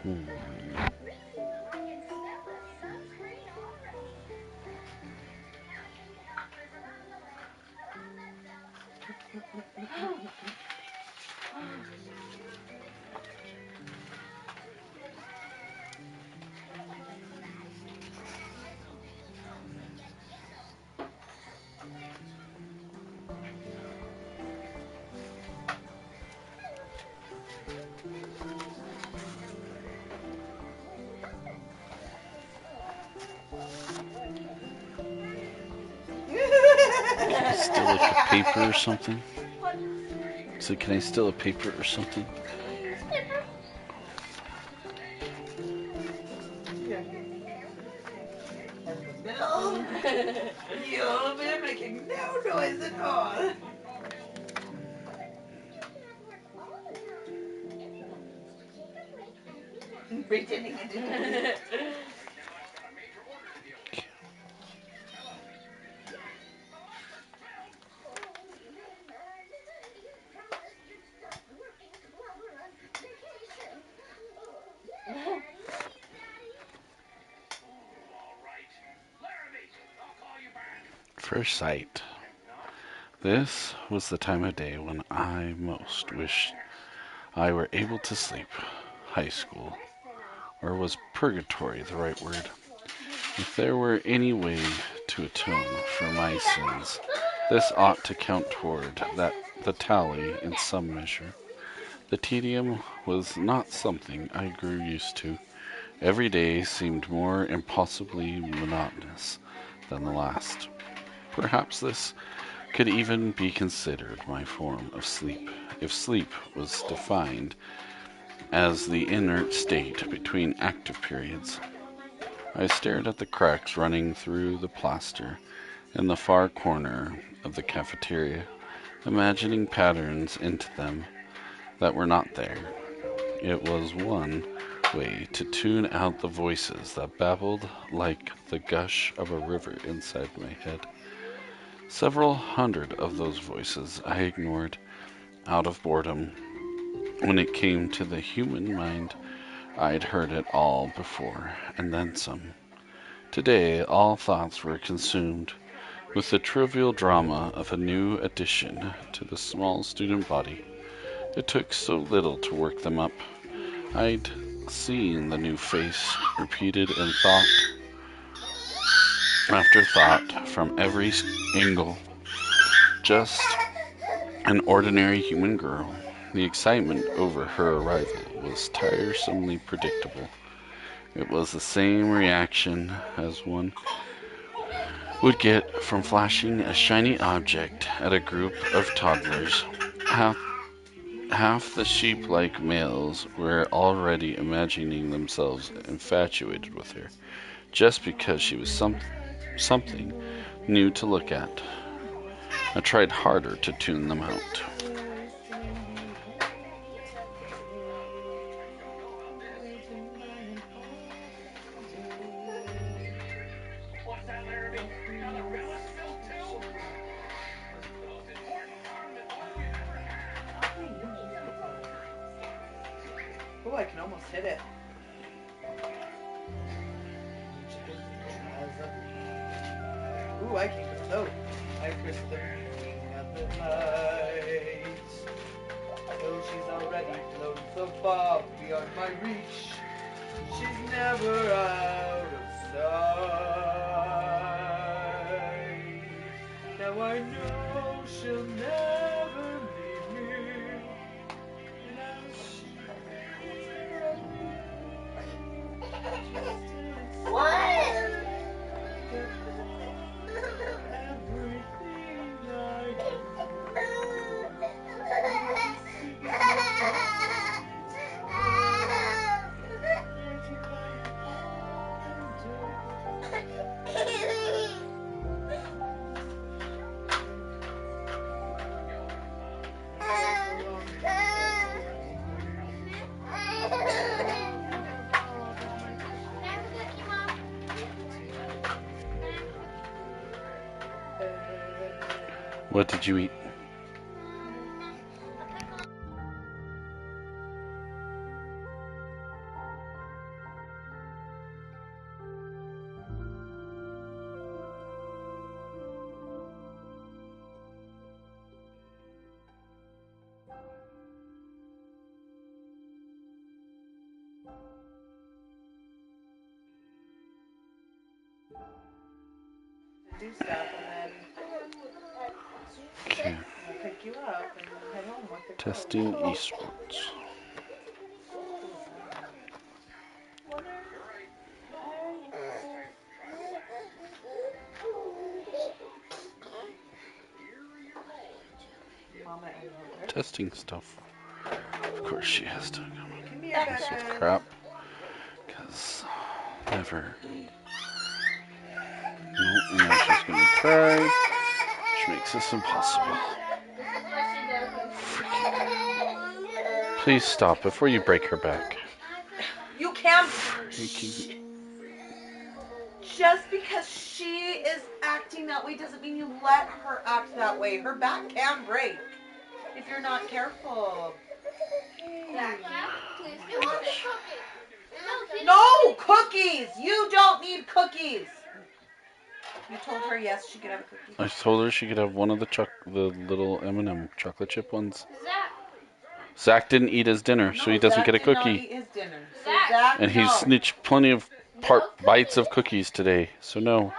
Hmm. Can I steal like a paper or something? So can I steal a paper or something? Yeah. In the middle, you'll be making no noise at all. Pretending it didn't. First sight. This was the time of day when I most wished I were able to sleep. High school. Or was purgatory the right word? If there were any way to atone for my sins, this ought to count toward the tally in some measure. The tedium was not something I grew used to. Every day seemed more impossibly monotonous than the last. Perhaps this could even be considered my form of sleep, if sleep was defined as the inert state between active periods. I stared at the cracks running through the plaster in the far corner of the cafeteria, imagining patterns into them that were not there. It was one way to tune out the voices that babbled like the gush of a river inside my head. Several hundred of those voices I ignored out of boredom. When it came to the human mind, I'd heard it all before, and then some. Today, all thoughts were consumed with the trivial drama of a new addition to the small student body. It took so little to work them up. I'd seen the new face repeated in thought after thought from every angle. Just an ordinary human girl. The excitement over her arrival was tiresomely predictable. It was the same reaction as one would get from flashing a shiny object at a group of toddlers. Half, half the sheep-like males were already imagining themselves infatuated with her, just because she was something new to look at. I tried harder to tune them out. Oh, I can almost hit it. Ooh, I can float. I kiss the meaning of the night. Though she's already flown so far beyond my reach, she's never out of sight. Now I know she'll never leave me. Now she What did you eat? Do stuff and then Okay. we'll pick you up and head home with the clothes. Testing esports. Mama and Heather. Testing stuff. Of course she has to come Come here, up with Becca. crap. Because never. No, now she's gonna cry. Which makes this impossible. Please stop before you break her back. You can't. Freaking. Just because she is acting that way doesn't mean you let her act that way. Her back can break if you're not careful. No cookies! You don't need cookies! You told her yes, she could have a cookie. I told her she could have one of the little M&M chocolate chip ones. Zach didn't eat his dinner, so he doesn't Zach get a did not cookie. eat his dinner. So Zach, And he snitched plenty of bites of cookies today, so no.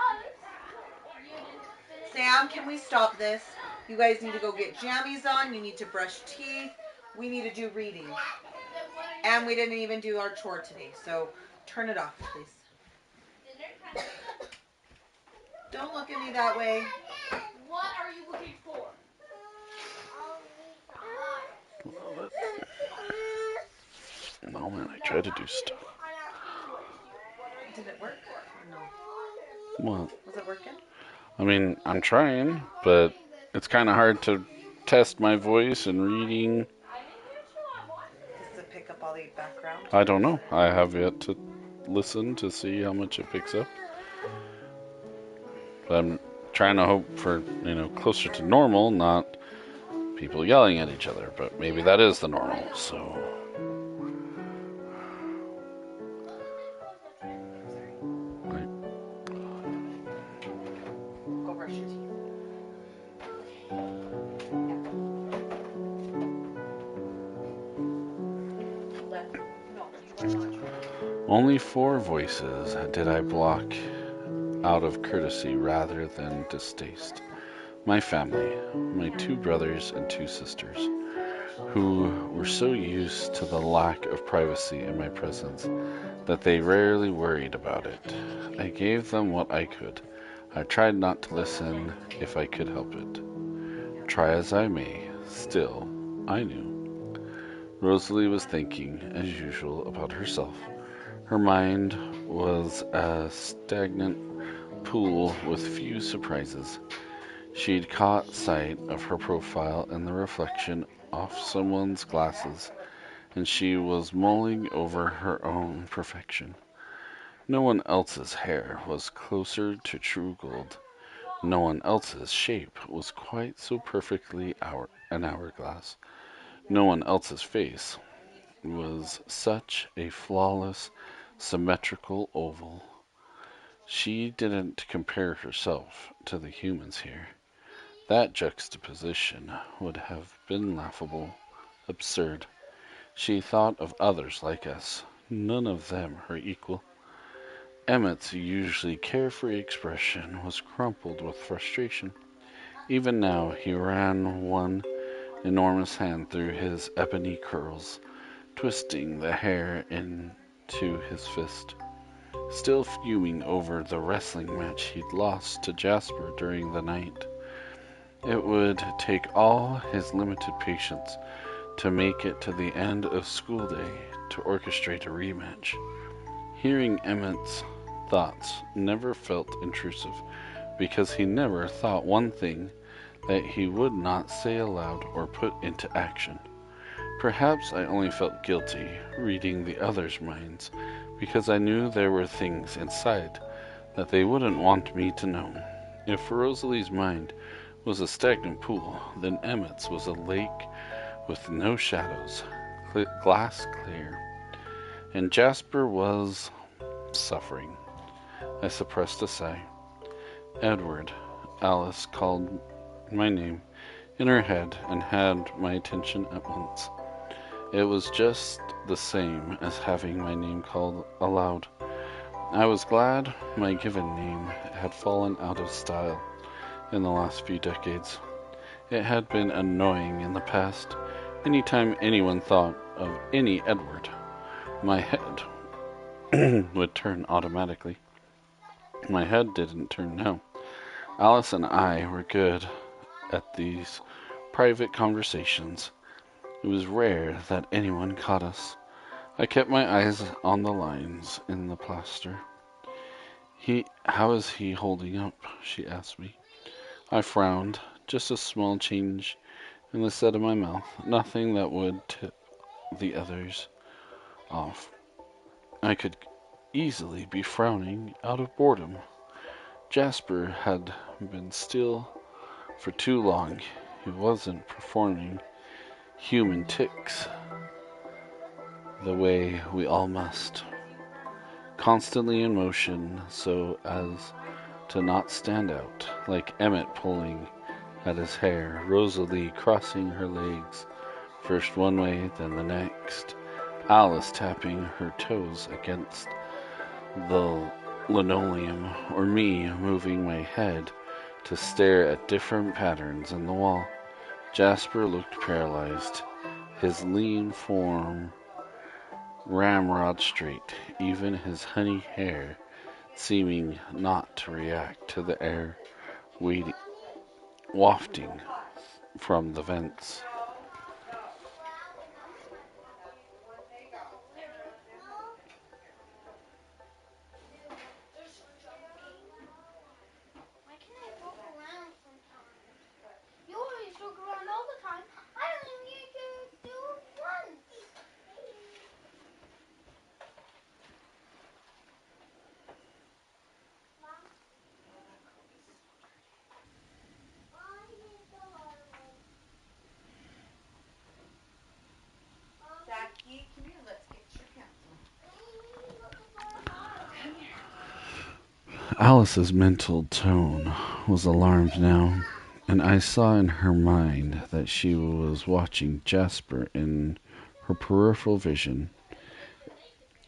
Sam, can we stop this? You guys need to go get jammies on. You need to brush teeth. We need to do reading. And we didn't even do our chore today, so turn it off, please. Don't look at me that way. What are you looking for? Love it. No, man, I tried to do stuff. Did it work? Or no? What? Was it working? I mean, I'm trying, but it's kind of hard to test my voice and reading. Does it pick up all the background? I don't know. I have yet to listen to see how much it picks up. But I'm trying to hope for, closer to normal, not people yelling at each other. But maybe that is the normal, so. Go brush your teeth. Only 4 voices did I block out of courtesy rather than distaste. My family, my 2 brothers and 2 sisters, who were so used to the lack of privacy in my presence that they rarely worried about it. I gave them what I could. I tried not to listen if I could help it. Try as I may, still, I knew. Rosalie was thinking, as usual, about herself. Her mind was a stagnant pool with few surprises. She'd caught sight of her profile in the reflection off someone's glasses, and she was mulling over her own perfection. No one else's hair was closer to true gold. No one else's shape was quite so perfectly an hourglass. No one else's face was such a flawless, symmetrical oval. She didn't compare herself to the humans here. That juxtaposition would have been laughable, absurd. She thought of others like us, none of them her equal. Emmett's usually carefree expression was crumpled with frustration. Even now he ran one enormous hand through his ebony curls, twisting the hair into his fist. Still fuming over the wrestling match he'd lost to Jasper during the night. It would take all his limited patience to make it to the end of school day to orchestrate a rematch. Hearing Emmett's thoughts never felt intrusive, because he never thought one thing that he would not say aloud or put into action. Perhaps I only felt guilty reading the others' minds, because I knew there were things inside that they wouldn't want me to know. If Rosalie's mind was a stagnant pool, then Emmett's was a lake with no shadows, glass clear. And Jasper was suffering. I suppressed a sigh. Edward. Alice called my name in her head and had my attention at once. It was just the same as having my name called aloud. I was glad my given name had fallen out of style in the last few decades. It had been annoying in the past. Anytime anyone thought of any Edward, my head would turn automatically. My head didn't turn now. Alice and I were good at these private conversations. It was rare that anyone caught us. I kept my eyes on the lines in the plaster. How is he holding up? She asked me. I frowned. Just a small change in the set of my mouth. Nothing that would tip the others off. I could easily be frowning out of boredom. Jasper had been still for too long. He wasn't performing human tics the way we all must. Constantly in motion so as to not stand out, like Emmett pulling at his hair, Rosalie crossing her legs, first one way, then the next, Alice tapping her toes against the linoleum, or me moving my head to stare at different patterns in the wall. Jasper looked paralyzed, his lean form ramrod straight, even his honey hair seeming not to react to the air wafting from the vents. Why can't I walk around sometimes? You always walk around all the time. I don't even get to do it once. Jackie, come here, let's get your pencil. Alice's mental tone was alarmed now, and I saw in her mind that she was watching Jasper in her peripheral vision.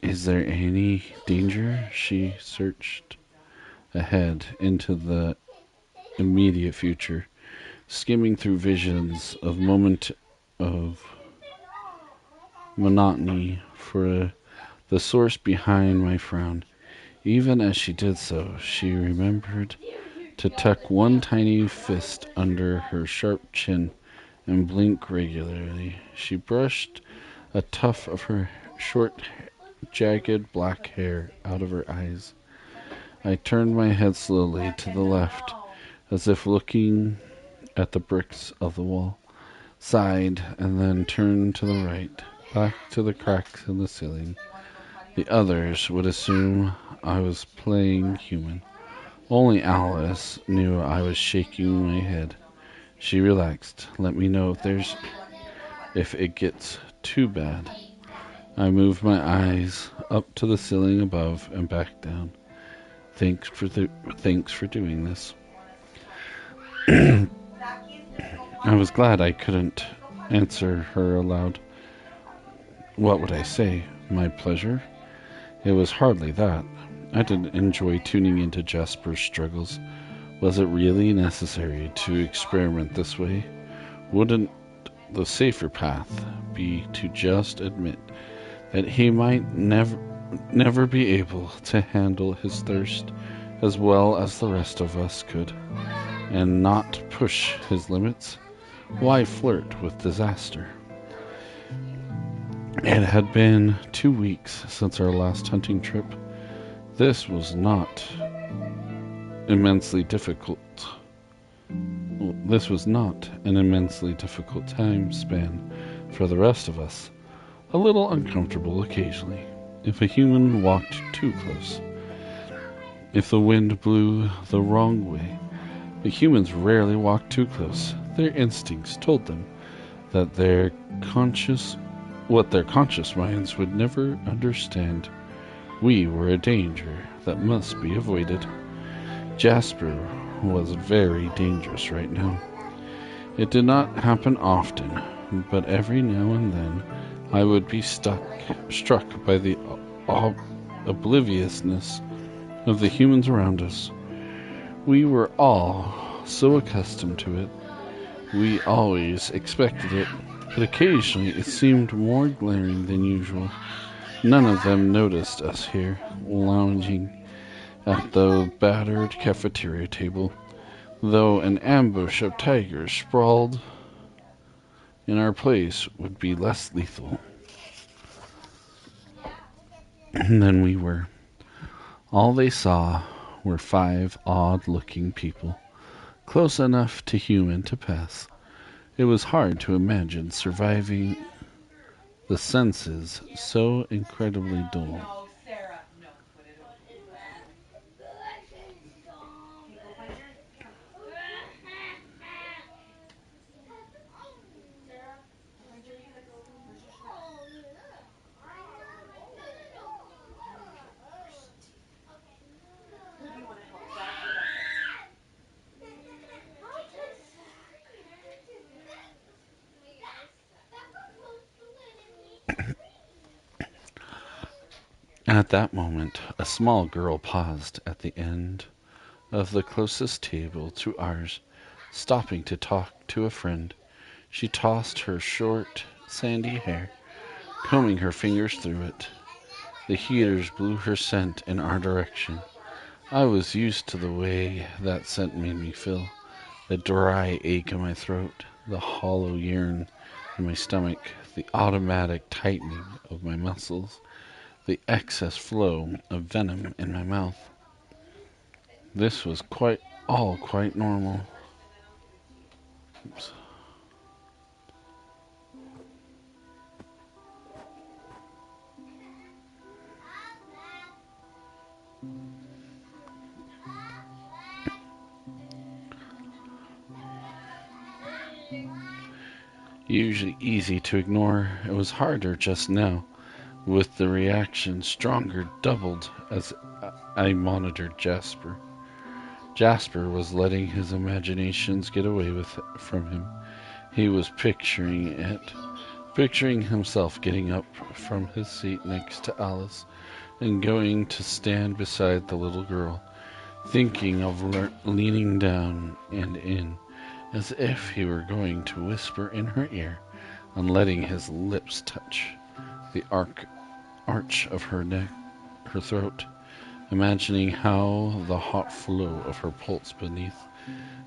Is there any danger? She searched ahead into the immediate future, skimming through visions of monotony for the source behind my frown. Even as she did so, she remembered to tuck one tiny fist under her sharp chin and blink regularly. She brushed a tuft of her short, jagged black hair out of her eyes. I turned my head slowly to the left, as if looking at the bricks of the wall, sighed, and then turned to the right, back to the cracks in the ceiling. The others would assume I was playing human. Only Alice knew I was shaking my head. She relaxed. Let me know if it gets too bad. I moved my eyes up to the ceiling above and back down. Thanks for doing this. I was glad I couldn't answer her aloud. What would I say? My pleasure? It was hardly that. I didn't enjoy tuning into Jasper's struggles. Was it really necessary to experiment this way? Wouldn't the safer path be to just admit that he might never be able to handle his thirst as well as the rest of us could, and not push his limits? Why flirt with disaster? It had been 2 weeks since our last hunting trip. This was not immensely difficult. This was not an immensely difficult time span for the rest of us. A little uncomfortable occasionally, if a human walked too close, if the wind blew the wrong way. But humans rarely walked too close. Their instincts told them that what their conscious minds would never understand. We were a danger that must be avoided. Jasper was very dangerous right now. It did not happen often, but every now and then I would be struck by the obliviousness of the humans around us. We were all so accustomed to it. We always expected it, but occasionally it seemed more glaring than usual. None of them noticed us here, lounging at the battered cafeteria table, though an ambush of tigers sprawled in our place would be less lethal than we were. All they saw were 5 odd-looking people, close enough to human to pass. It was hard to imagine surviving the senses so incredibly dull. No, Sarah. No, put it away. You want to help Zach? At that moment, a small girl paused at the end of the closest table to ours, stopping to talk to a friend. She tossed her short, sandy hair, combing her fingers through it. The heaters blew her scent in our direction. I was used to the way that scent made me feel. The dry ache in my throat, the hollow yearn in my stomach, the automatic tightening of my muscles, the excess flow of venom in my mouth. This was quite normal. Oops. Usually easy to ignore, it was harder just now, with the reaction stronger doubled as I monitored Jasper. Jasper was letting his imaginations get away from him. He was picturing himself getting up from his seat next to Alice and going to stand beside the little girl, thinking of leaning down and in, as if he were going to whisper in her ear, and letting his lips touch the arch of her neck, her throat, imagining how the hot flow of her pulse beneath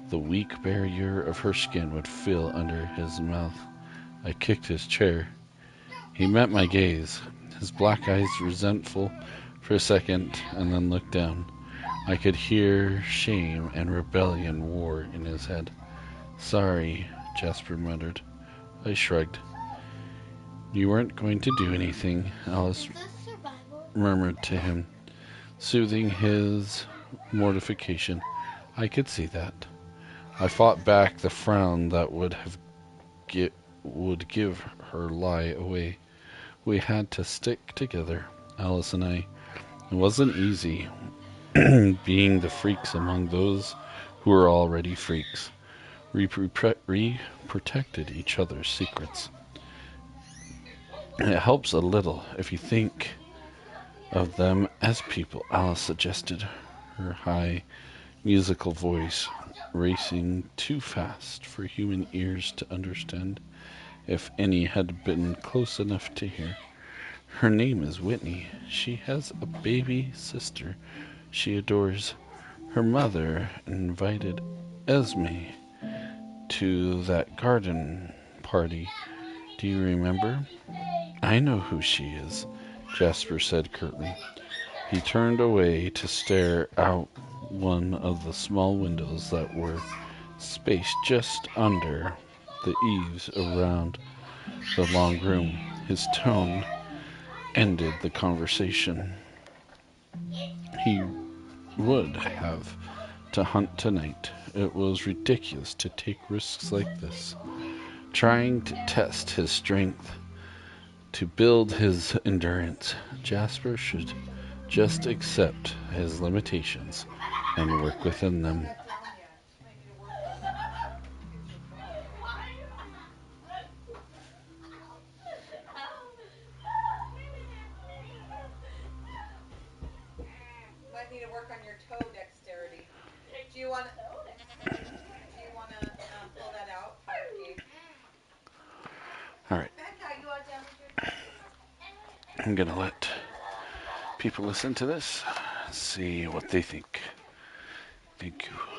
the weak barrier of her skin would fill under his mouth. I kicked his chair. He met my gaze, his black eyes resentful for a second, and then looked down. I could hear shame and rebellion war in his head. "Sorry," Jasper muttered. I shrugged. "You weren't going to do anything," Alice murmured to him, soothing his mortification. I could see that. I fought back the frown that would give her lie away. We had to stick together, Alice and I. It wasn't easy, being the freaks among those who were already freaks. We protected each other's secrets. It helps a little if you think of them as people, Alice suggested, her high, musical voice racing too fast for human ears to understand, if any had been close enough to hear. Her name is Whitney. She has a baby sister she adores. Her mother invited Esme to that garden party. Do you remember? I know who she is, Jasper said curtly. He turned away to stare out one of the small windows that were spaced just under the eaves around the long room. His tone ended the conversation. He would have to hunt tonight. It was ridiculous to take risks like this, trying to test his strength, to build his endurance. Jasper should just accept his limitations and work within them. Alright, Becca, you are down with your I'm gonna let people listen to this, see what they think. Thank you.